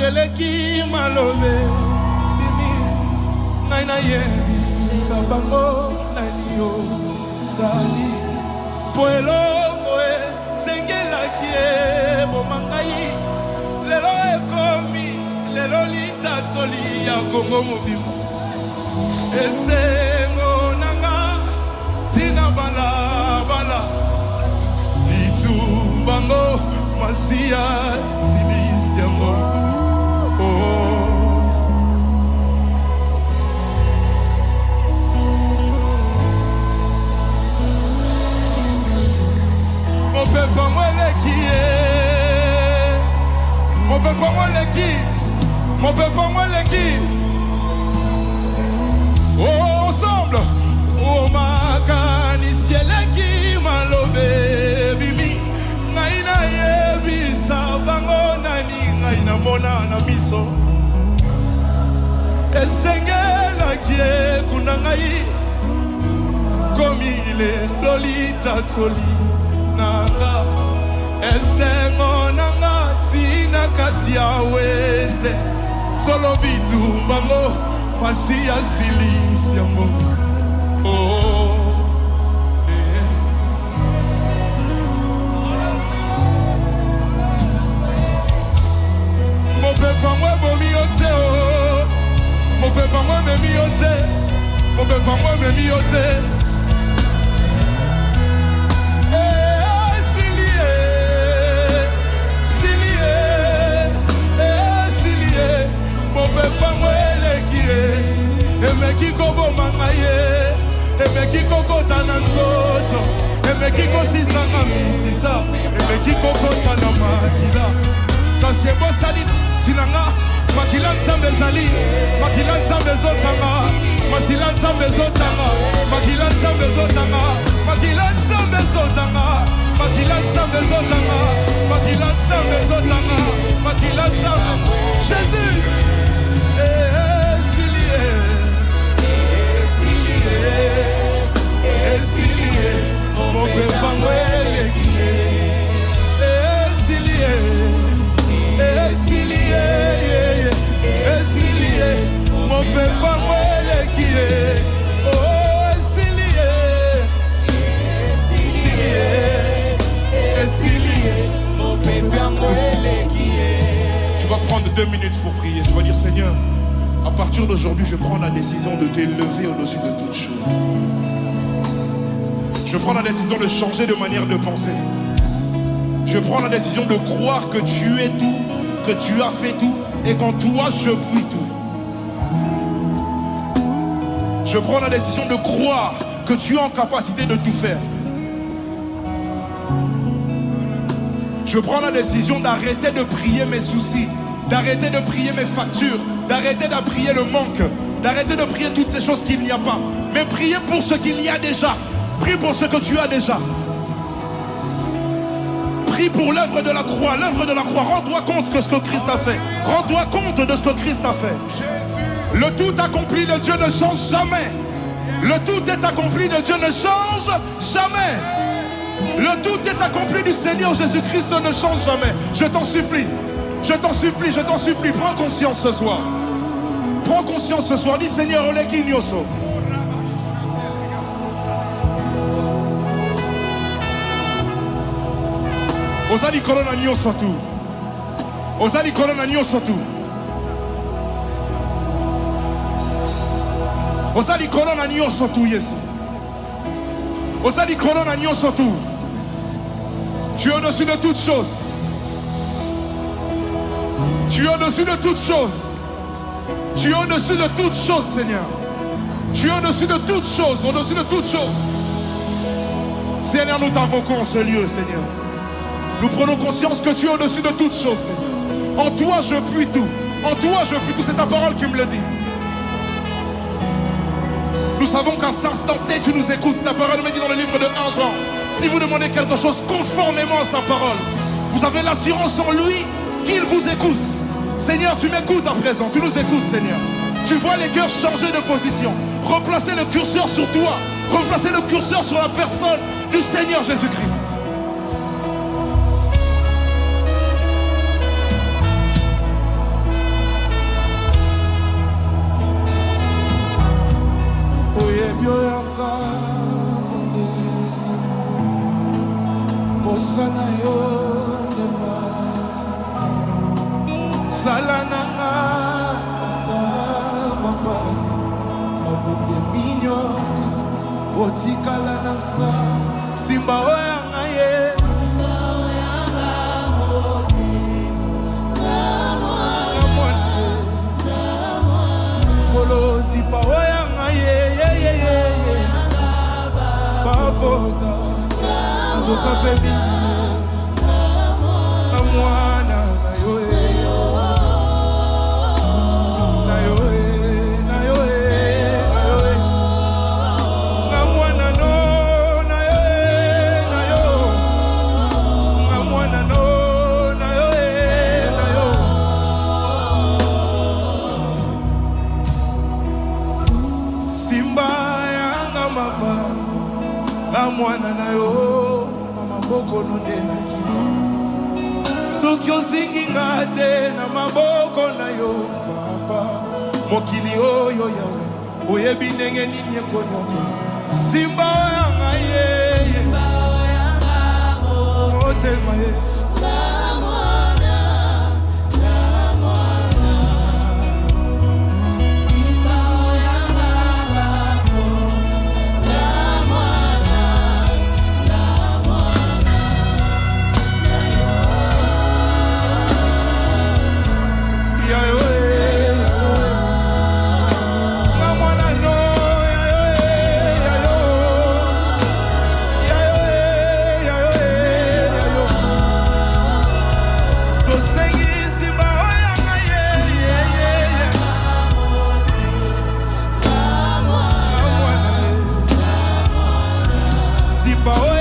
eleki malobe bimi ngai na ye sabango nani yo zali po eloko esengelaki eboma ngai lelo ekomi lelo litatoli ya kongo mobima esengo nanga sina balabala litumbango masiya silisiango Mon peuple, moi l'équipe. Oh, ensemble. Oh, ma canisielle qui m'a lové, bimi. Naina yebi, sabango nani, naina mona na miso. Et sengela qui est kunangai, comme il est lolita soli nanga. Et sengo nanga, sina katia weze. Solo bitu bango masi ya silisi yango. Oh yes. Mon peuple moi bomi ote oh. Mon peuple moi memi ote. Mon peuple moi memi ote. Emeki kobo mangaye, emeki koko tananzoto, emeki kosisanga misisa, emeki koko tanamakila. Kasiebo salit sinanga, makila nzambe zali, makila nzambe zotanga, makila nzambe zotanga, makila nzambe zotanga, makila nzambe zotanga, makila nzambe zotanga, makila nzambe zotanga, makila nzambe. Jésus. Mon peuple mon peuple qui est oh mon peuple qui est. Tu vas prendre 2 minutes pour prier. Tu vas dire Seigneur, à partir d'aujourd'hui je prends la décision de t'élever au-dessus de toutes choses. Je prends la décision de changer de manière de penser. Je prends la décision de croire que tu es tout, que tu as fait tout, et qu'en toi je puis tout. Je prends la décision de croire que tu es en capacité de tout faire. Je prends la décision d'arrêter de prier mes soucis, d'arrêter de prier mes factures, d'arrêter de prier le manque, d'arrêter de prier toutes ces choses qu'il n'y a pas, mais prier pour ce qu'il y a déjà. Prie pour ce que tu as déjà. Prie pour l'œuvre de la croix. L'œuvre de la croix. Rends-toi compte de ce que Christ a fait. Rends-toi compte de ce que Christ a fait. Le tout accompli de Dieu ne change jamais. Le tout est accompli de Dieu ne change jamais. Le tout est accompli du Seigneur Jésus-Christ ne change jamais. Je t'en supplie. Je t'en supplie. Je t'en supplie. Prends conscience ce soir. Prends conscience ce soir. Dis Seigneur, oleki nyoso. Ozali korona nyoso tu. Ozali korona nyoso tu. Ozali korona nyoso tu Yesu. Ozali korona nyoso tu. Tu es au-dessus de toutes choses. Tu es au-dessus de toutes choses. Tu es au-dessus de toutes choses, Seigneur. Tu es au-dessus de toutes choses, au-dessus de toutes choses. Seigneur, nous t'invoquons en ce lieu, Seigneur. Nous prenons conscience que tu es au-dessus de toutes choses, Seigneur. En toi, je puis tout. En toi, je puis tout. C'est ta parole qui me le dit. Nous savons qu'à cet instant T, tu nous écoutes. Ta parole me dit dans le livre de 1 Jean, si vous demandez quelque chose conformément à sa parole, vous avez l'assurance en lui qu'il vous écoute. Seigneur, tu m'écoutes à présent. Tu nous écoutes, Seigneur. Tu vois les cœurs changer de position. Replacer le curseur sur toi. Replacer le curseur sur la personne du Seigneur Jésus-Christ. otikala nanga simba oyanga ye kolosi pa oyanga ye babota azoka pebi na mwana na yo mwana na yo na maboko nondela kino soki ozingi nga te na maboko na yo papa mokili oyo yawe oyebi ndenge nini ekonyonga simba oyanga ye motema ye Simba